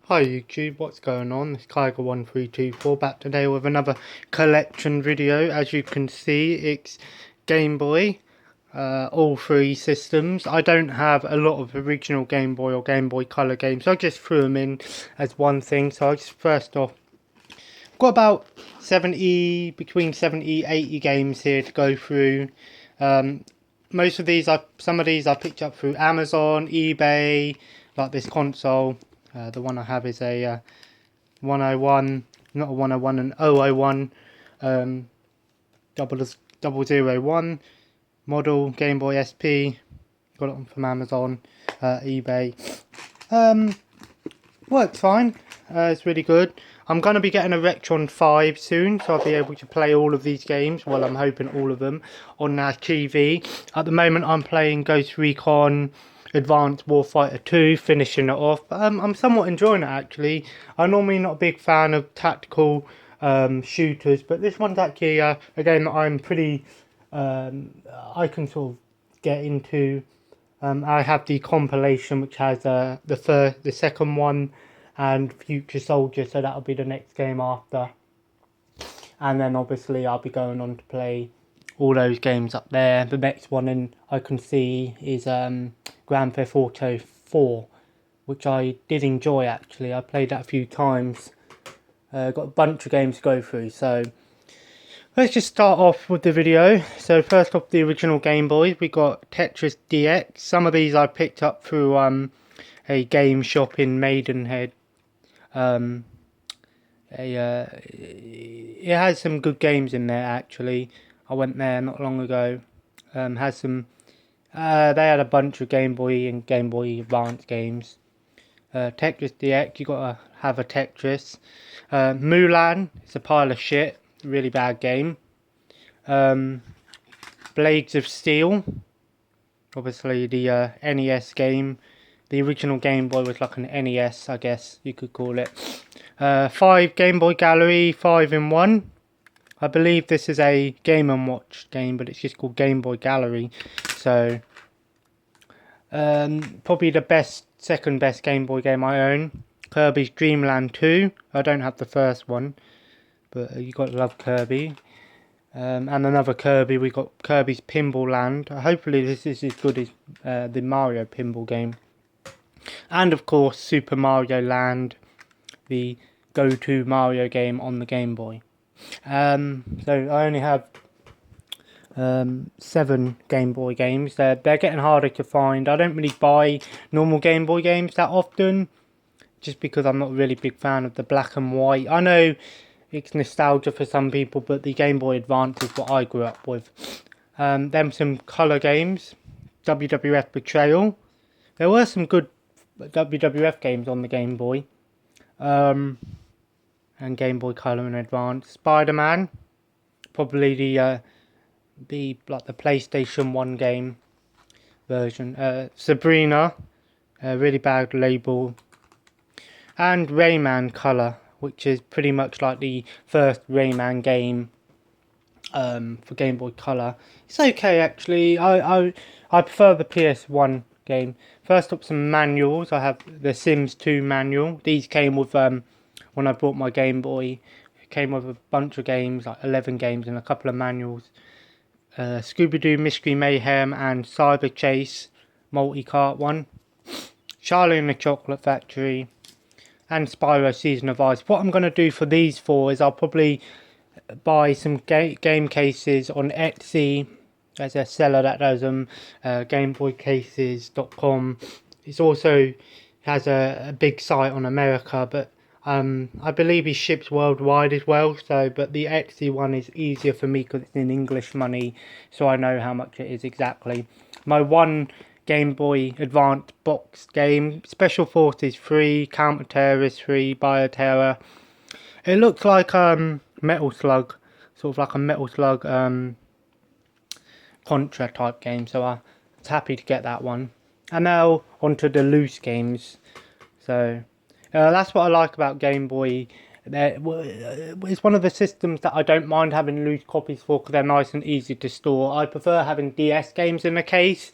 Hi YouTube, what's going on? It's Kyger1324 back today with another collection video. As you can see, it's Game Boy, all three systems. I don't have a lot of original Game Boy or Game Boy Color games, so I just threw them in as one thing. So I just first off, got about 70, between 70, 80 games here to go through. Most of these, some of these I picked up through Amazon, eBay, like this console. The one I have is a 101, not a 101, an 001, 001 model Game Boy SP. Got it from Amazon, eBay. Works fine. It's really good. I'm going to be getting a Rectron 5 soon, so I'll be able to play all of these games. Well, I'm hoping all of them on our TV. At the moment, I'm playing Ghost Recon Advanced Warfighter 2, finishing it off. I'm somewhat enjoying it, actually. I'm normally not a big fan of tactical shooters, but this one's actually a game that I'm pretty... I can sort of get into. I have the compilation, which has the second one, and Future Soldier, so that'll be the next game after. And then obviously I'll be going on to play all those games up there. The next one I can see is Grand Theft Auto 4, which I did enjoy actually. I played that a few times. Got a bunch of games to go through, so let's just start off with the video. So first off, the original Game Boy, we got Tetris DX. Some of these I picked up through a game shop in Maidenhead. It has some good games in there actually. I went there not long ago. Has some. They had a bunch of Game Boy and Game Boy Advance games. Tetris DX, you gotta have a Tetris. Mulan, it's a pile of shit. Really bad game. Blades of Steel, obviously the NES game. The original Game Boy was like an NES, I guess you could call it. 5 Game Boy Gallery, 5-in-1. I believe this is a Game & Watch game, but it's just called Game Boy Gallery. So, probably the second best Game Boy game I own. Kirby's Dream Land 2. I don't have the first one, but you got to love Kirby. And another Kirby, we got Kirby's Pinball Land. Hopefully this is as good as the Mario Pinball game. And of course Super Mario Land, the go-to Mario game on the Game Boy. So I only have 7 Game Boy games. They're getting harder to find. I don't really buy normal Game Boy games that often, just because I'm not a really big fan of the black and white. I know it's nostalgia for some people, but the Game Boy Advance is what I grew up with. Then some colour games. WWF Betrayal. There were some good WWF games on the Game Boy. And Game Boy Color and Advance. Spider-Man. Probably the PlayStation 1 game version. Sabrina. Really bad label. And Rayman Color, which is pretty much like the first Rayman game for Game Boy Color. It's okay actually. I prefer the PS1 game. First up, some manuals. I have the Sims 2 manual. These came with when I bought my Game Boy. It came with a bunch of games, like 11 games and a couple of manuals. Scooby-Doo Mystery Mayhem and Cyber Chase multi-cart one. Charlie and the Chocolate Factory. And Spyro Season of Ice. What I'm going to do for these 4 is I'll probably buy some game cases on Etsy. There's a seller that does them, gameboycases.com. It's also has a big site on America, but I believe he ships worldwide as well. So, but the Etsy one is easier for me because it's in English money, so I know how much it is exactly. My one Game Boy Advance box game, Special Forces 3, Counter Terrorist 3, Bioterror. It looks like Metal Slug, sort of like a Metal Slug Contra type game, so I was happy to get that one. And now onto the loose games. So that's what I like about Game Boy. It's one of the systems that I don't mind having loose copies for because they're nice and easy to store. I prefer having DS games in the case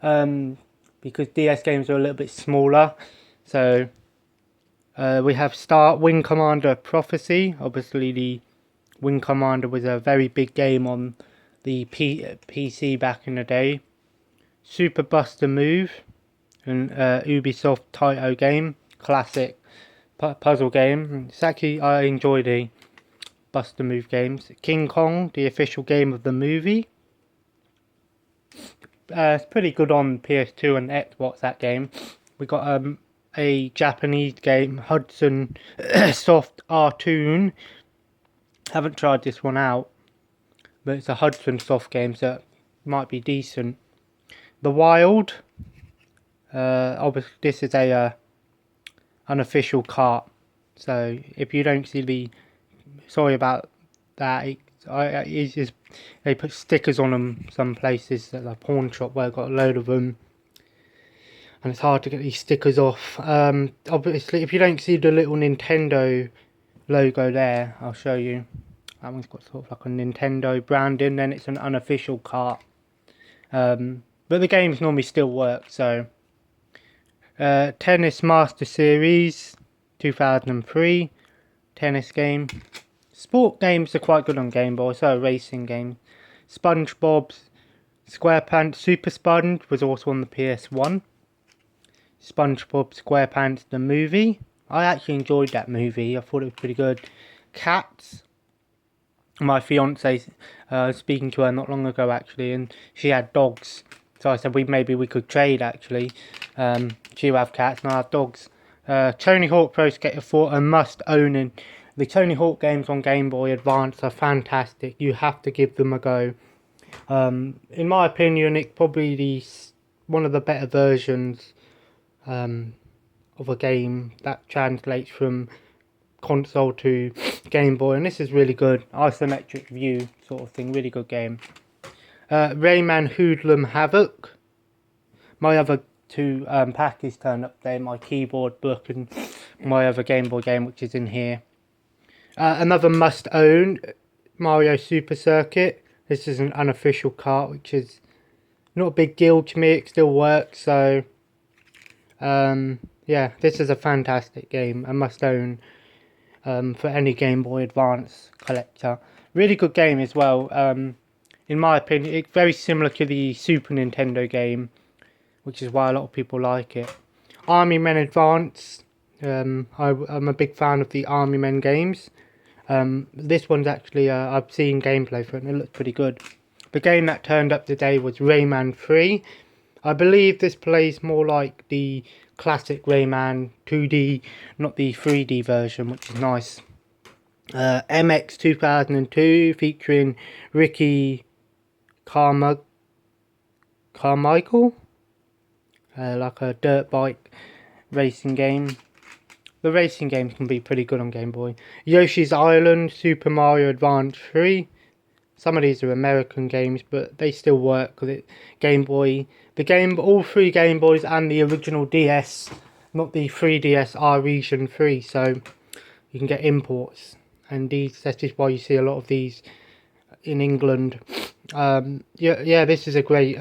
because DS games are a little bit smaller. So We have Start Wing Commander Prophecy. Obviously, the Wing Commander was a very big game on the PC back in the day. Super Buster Move, an Ubisoft Taito game, classic puzzle game. It's actually, I enjoy the Buster Move games. King Kong, the official game of the movie. It's pretty good on PS2 and Xbox, that game. We got a Japanese game, Hudson Soft Artoon. Haven't tried this one out, but it's a Hudson Soft game, so it might be decent. The Wild. Obviously, this is a unofficial cart, so if you don't see the, sorry about that. It's just, they put stickers on them some places at the pawn shop where I've got a load of them, and it's hard to get these stickers off. Obviously, if you don't see the little Nintendo logo there, I'll show you. That one's got sort of like a Nintendo branding, then it's an unofficial cart. But the games normally still work, so. Tennis Master Series 2003 tennis game. Sport games are quite good on Game Boy, so a racing game. SpongeBob's SquarePants Super Sponge was also on the PS1. SpongeBob SquarePants the movie. I actually enjoyed that movie. I thought it was pretty good. Cats. My fiance, speaking to her not long ago actually, and she had dogs. So I said maybe we could trade actually. She'll have cats and I have dogs. Tony Hawk Pro Skater 4, a must own. And the Tony Hawk games on Game Boy Advance are fantastic. You have to give them a go. In my opinion, it's probably one of the better versions of a game that translates from console to Game Boy, and this is really good. Isometric view sort of thing, really good game. Rayman Hoodlum Havoc. My other two packages turned up there, my keyboard book and my other Game Boy game, which is in here. Another must own, Mario Super Circuit. This is an unofficial cart, which is not a big deal to me. It still works, so yeah, this is a fantastic game, a must own for any Game Boy Advance collector. Really good game as well. In my opinion, it's very similar to the Super Nintendo game, which is why a lot of people like it. Army Men Advance. I'm a big fan of the Army Men games. This one's actually, I've seen gameplay for it and it looks pretty good. The game that turned up today was Rayman 3. I believe this plays more like the classic Rayman 2D, not the 3D version, which is nice. MX 2002 featuring Ricky Carmichael, like a dirt bike racing game. The racing games can be pretty good on Game Boy. Yoshi's Island, Super Mario Advance 3. Some of these are American games, but they still work because it Game Boy. All three Game Boys and the original DS, not the 3DS, are region free, so you can get imports. And that's just why you see a lot of these in England. Yeah, this is a great.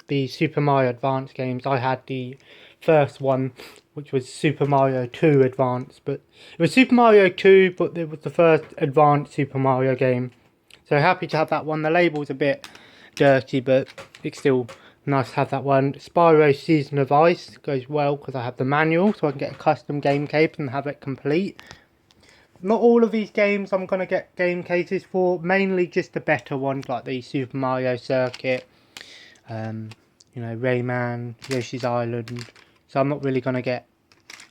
The Super Mario Advance games. I had the first one, which was Super Mario 2 Advance, but it was Super Mario 2, but it was the first advanced Super Mario game. So happy to have that one. The label's a bit dirty, but it's still nice to have that one. Spyro Season of Ice goes well because I have the manual, so I can get a custom game case and have it complete. Not all of these games I'm going to get game cases for, mainly just the better ones like the Super Mario Circuit, Rayman, Yoshi's Island. So I'm not really going to get,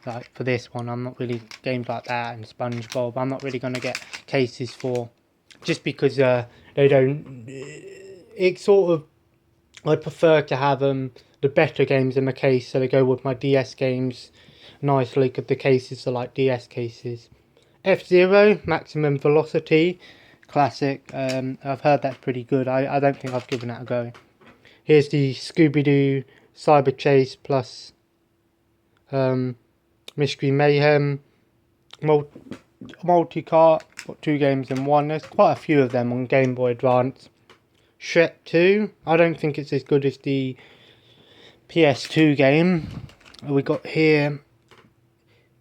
like for this one, I'm not really, games like that and SpongeBob, I'm not really going to get cases for, just because they don't, it's sort of, I prefer to have the better games in the case, so they go with my DS games nicely, because the cases are like DS cases. F-Zero, Maximum Velocity, classic. I've heard that's pretty good. I don't think I've given that a go. Here's the Scooby-Doo Cyber Chase plus Mystery Mayhem multi-cart. Got two games in one. There's quite a few of them on Game Boy Advance. Shrek 2. I don't think it's as good as the PS2 game. We got here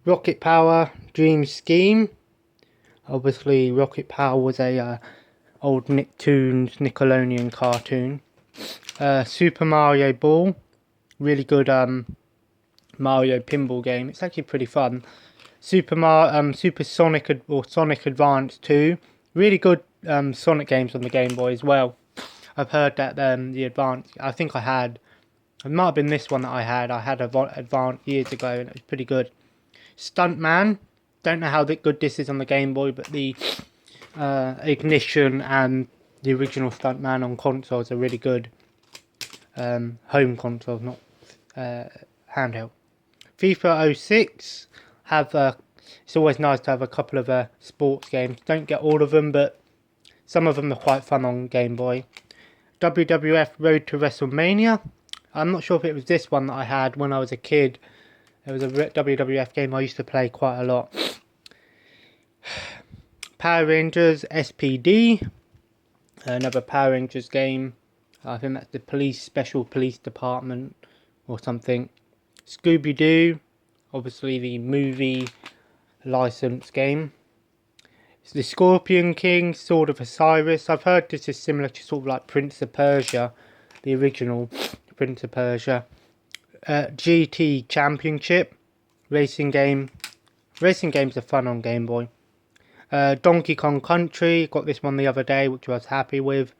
Rocket Power Dream Scheme. Obviously, Rocket Power was a old Nicktoons Nickelodeon cartoon. Super Mario Ball, really good Mario pinball game. It's actually pretty fun. Super Sonic or Sonic Advance 2, really good Sonic games on the Game Boy as well. I've heard that the Advance, I think I had, it might have been this one that I had Advance years ago, and it was pretty good. Stuntman, don't know how good this is on the Game Boy, but the Ignition and the original Stuntman on consoles are really good. Home consoles, not handheld. FIFA 06 it's always nice to have a couple of sports games. Don't get all of them, but some of them are quite fun on Game Boy. WWF Road to WrestleMania. I'm not sure if it was this one that I had when I was a kid. It was a WWF game I used to play quite a lot. Power Rangers SPD. Another Power Rangers game. I think that's the Special Police Department or something. Scooby-Doo. Obviously the movie license game. It's the Scorpion King, Sword of Osiris. I've heard this is similar to sort of like Prince of Persia, the original Prince of Persia. GT Championship, racing game. Racing games are fun on Game Boy. Donkey Kong Country, got this one the other day, which I was happy with.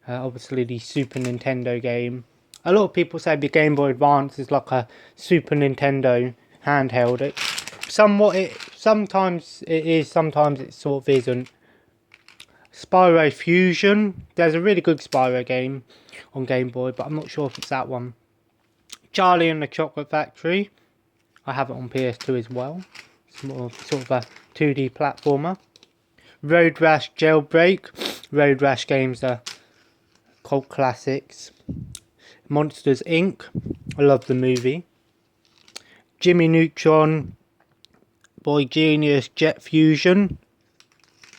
Obviously the Super Nintendo game. A lot of people say the Game Boy Advance is like a Super Nintendo handheld. Sometimes it is, sometimes it sort of isn't. Spyro Fusion. There's a really good Spyro game on Game Boy, but I'm not sure if it's that one. Charlie and the Chocolate Factory. I have it on PS2 as well. It's more sort of a 2D platformer. Road Rash Jailbreak. Road Rash games are cult classics. Monsters Inc. I love the movie. Jimmy Neutron. Boy Genius Jet Fusion.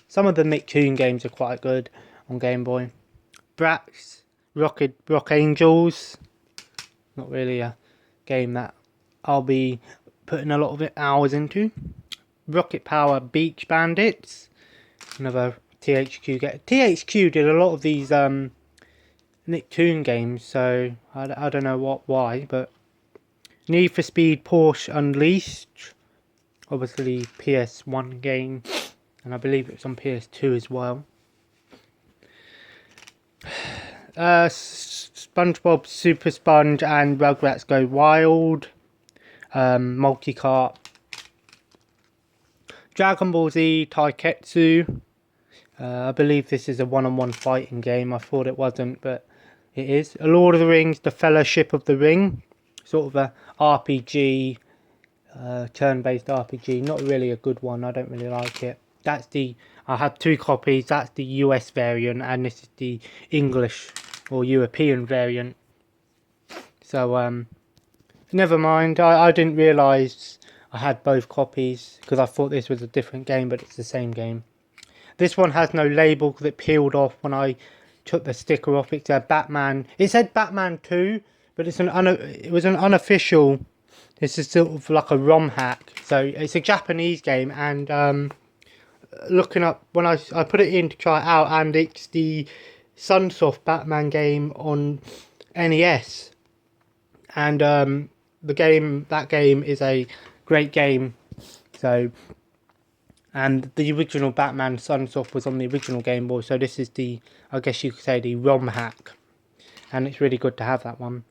Some of the Nicktoon games are quite good on Game Boy. Bratz Rock Angels. Not really a game that I'll be putting a lot of hours into. Rocket Power Beach Bandits. Another THQ game. THQ did a lot of these Nicktoon games, so I don't know why, but Need for Speed Porsche Unleashed. Obviously PS1 game, and I believe it's on PS2 as well. SpongeBob Super Sponge and Rugrats Go Wild. Multi-Kart. Dragon Ball Z Taiketsu. I believe this is a one-on-one fighting game. I thought it wasn't, but it is. Lord of the Rings, The Fellowship of the Ring. Sort of a RPG, turn-based RPG. Not really a good one. I don't really like it. I have 2 copies. That's the US variant, and this is the English or European variant. So, never mind. I didn't realise I had both copies because I thought this was a different game, but it's the same game. This one has no label because it peeled off when I took the sticker off. It's a Batman. It said Batman 2, but it was an unofficial. This is sort of like a ROM hack. So it's a Japanese game, and looking up when I put it in to try it out, and it's the Sunsoft Batman game on NES, and that game is a great game. So, and the original Batman Sunsoft was on the original Game Boy, so this is I guess you could say the ROM hack, and it's really good to have that one.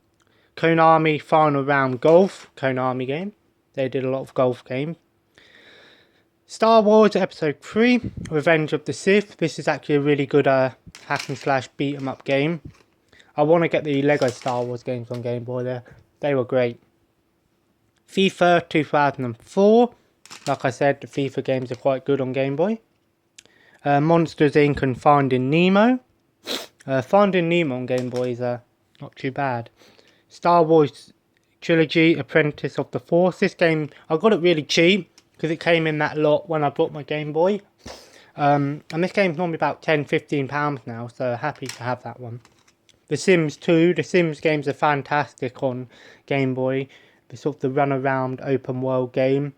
Konami Final Round Golf, Konami game. They did a lot of golf games. Star Wars Episode 3, Revenge of the Sith. This is actually a really good hack and slash beat 'em up game. I want to get the Lego Star Wars games on Game Boy there. They were great. FIFA 2004. Like I said, the FIFA games are quite good on Game Boy. Monsters Inc. and Finding Nemo. Finding Nemo on Game Boy is not too bad. Star Wars Trilogy, Apprentice of the Force. This game, I got it really cheap because it came in that lot when I bought my Game Boy. And this game's normally about £10-15 now, so happy to have that one. The Sims 2. The Sims games are fantastic on Game Boy. The sort of the run around open world game.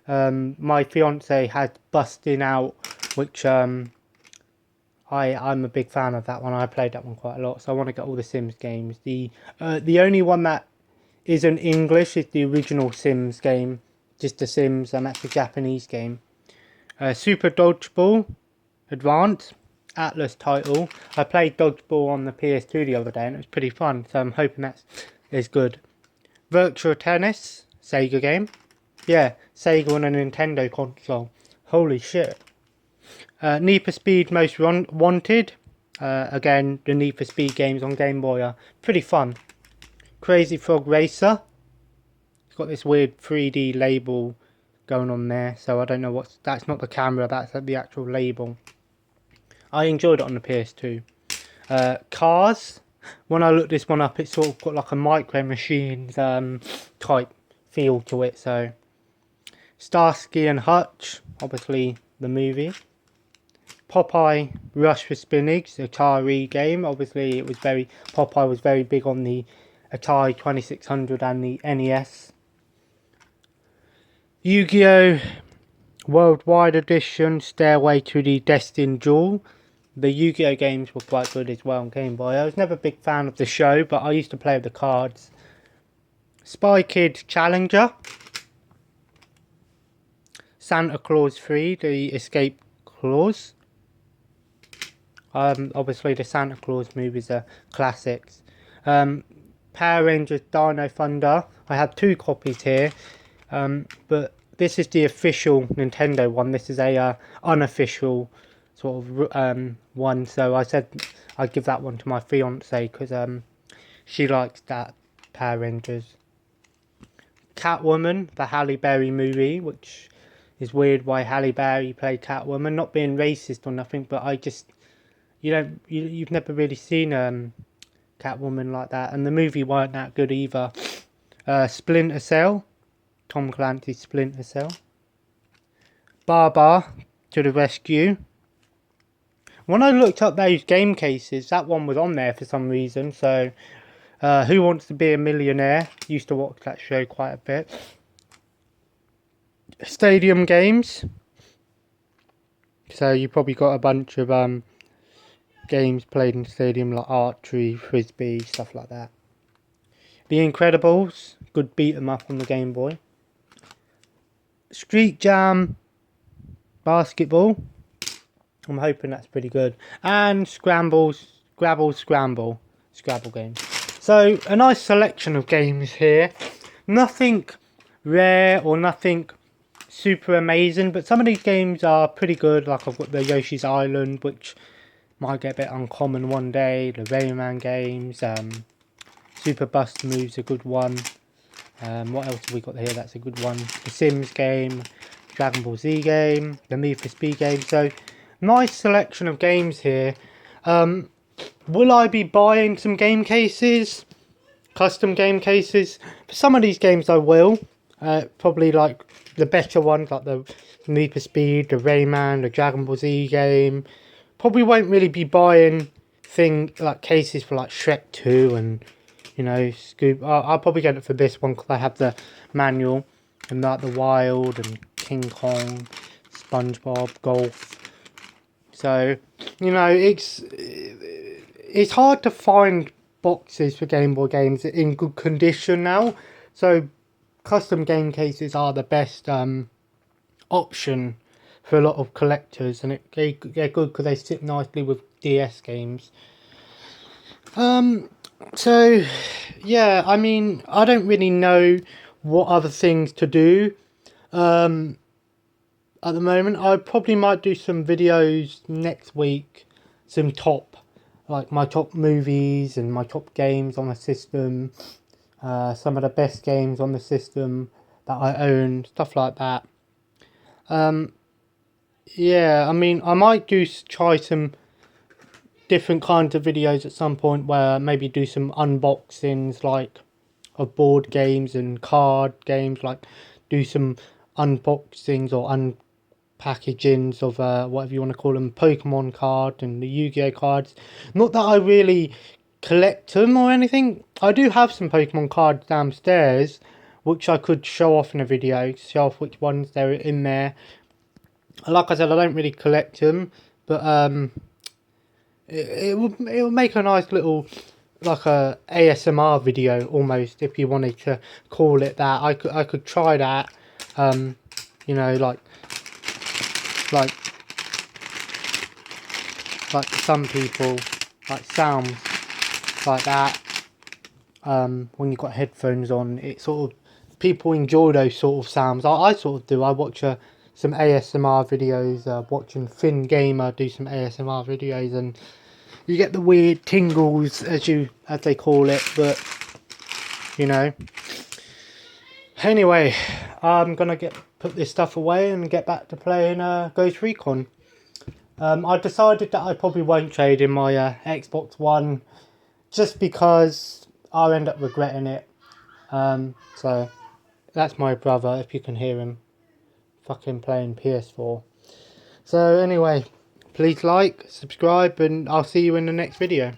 My fiance had Busting Out, which I'm a big fan of that one. I played that one quite a lot, so I want to get all the Sims games. The only one that isn't English is the original Sims game, just the Sims, and that's a Japanese game. Super Dodgeball Advance Atlas title. I played Dodgeball on the PS2 the other day, and it was pretty fun. So I'm hoping that is good. Virtual Tennis Sega game. Yeah, Sega on a Nintendo console. Holy shit. Need for Speed Most Wanted. Again, the Need for Speed games on Game Boy are pretty fun. Crazy Frog Racer. It's got this weird 3D label going on there, so I don't know what's... That's not the camera, that's the actual label. I enjoyed it on the PS2. Cars. When I looked this one up, it's sort of got like a Micro Machines type feel to it, so... Starsky and Hutch, obviously the movie. Popeye Rush for Spinach, Atari game. Obviously, Popeye was very big on the Atari 2600 and the NES. Yu-Gi-Oh! Worldwide Edition, Stairway to the Destined Duel. The Yu-Gi-Oh! Games were quite good as well on Game Boy. I was never a big fan of the show, but I used to play with the cards. Spy Kid Challenger. Santa Claus 3, the Escape Clause. Obviously the Santa Claus movies are classics. Power Rangers Dino Thunder. I have 2 copies here, but this is the official Nintendo one. This is a unofficial sort of one. So I said I'd give that one to my fiance because she likes that Power Rangers. Catwoman, the Halle Berry movie, which is weird why Halle Berry played Catwoman. Not being racist or nothing, but I just... You've never really seen Catwoman like that, and the movie weren't that good either. Splinter Cell, Tom Clancy's Splinter Cell. Bar to the Rescue. When I looked up those game cases, that one was on there for some reason. So, Who Wants to Be a Millionaire? Used to watch that show quite a bit. Stadium games. So you probably got a bunch of games played in stadium like archery, frisbee, stuff like that. The Incredibles, good beat 'em up on the Game Boy. Street Jam Basketball, I'm hoping that's pretty good. And Scrabble game. So a nice selection of games here. Nothing rare or nothing super amazing, but some of these games are pretty good. Like I've got the Yoshi's Island, which might get a bit uncommon one day. The Rayman games, Super Bust Move's a good one. What else have we got here? That's a good one. The Sims game, Dragon Ball Z game, the Need for Speed game. So nice selection of games here. Will I be buying some game cases? Custom game cases? For some of these games I will. Probably like the better ones, like the Need for Speed, the Rayman, the Dragon Ball Z game. Probably won't really be buying cases for like Shrek 2 and, you know, Scoop. I'll probably get it for this one because I have the manual, and like the Wild and King Kong, SpongeBob, Golf. So, you know, it's hard to find boxes for Game Boy games in good condition now. So custom game cases are the best option for a lot of collectors, and they're good because they sit nicely with DS games. So yeah, I mean, I don't really know what other things to do at the moment. I probably might do some videos next week, some my top movies and my top games on the system, some of the best games on the system that I own, stuff like that. Yeah, I mean, I might try some different kinds of videos at some point where maybe do some unboxings like of board games and card games, like do some unboxings or unpackagings of whatever you want to call them, Pokemon card and the Yu-Gi-Oh cards. Not that I really collect them or anything. I do have some Pokemon cards downstairs, which I could show off in a video, show off which ones they're in there. Like I said, I don't really collect them, but it will make a nice little, like a ASMR video almost, if you wanted to call it that. I could try that. You know, like some people like sounds like that. When you've got headphones on, it sort of, people enjoy those sort of sounds. I sort of do. I watch some ASMR videos, watching Finn Gamer do some ASMR videos, and you get the weird tingles as they call it. But you know, anyway, I'm gonna put this stuff away and get back to playing Ghost Recon. I decided that I probably won't trade in my Xbox One, just because I'll end up regretting it. So that's my brother, if you can hear him fucking playing PS4. So anyway, please like, subscribe, and I'll see you in the next video.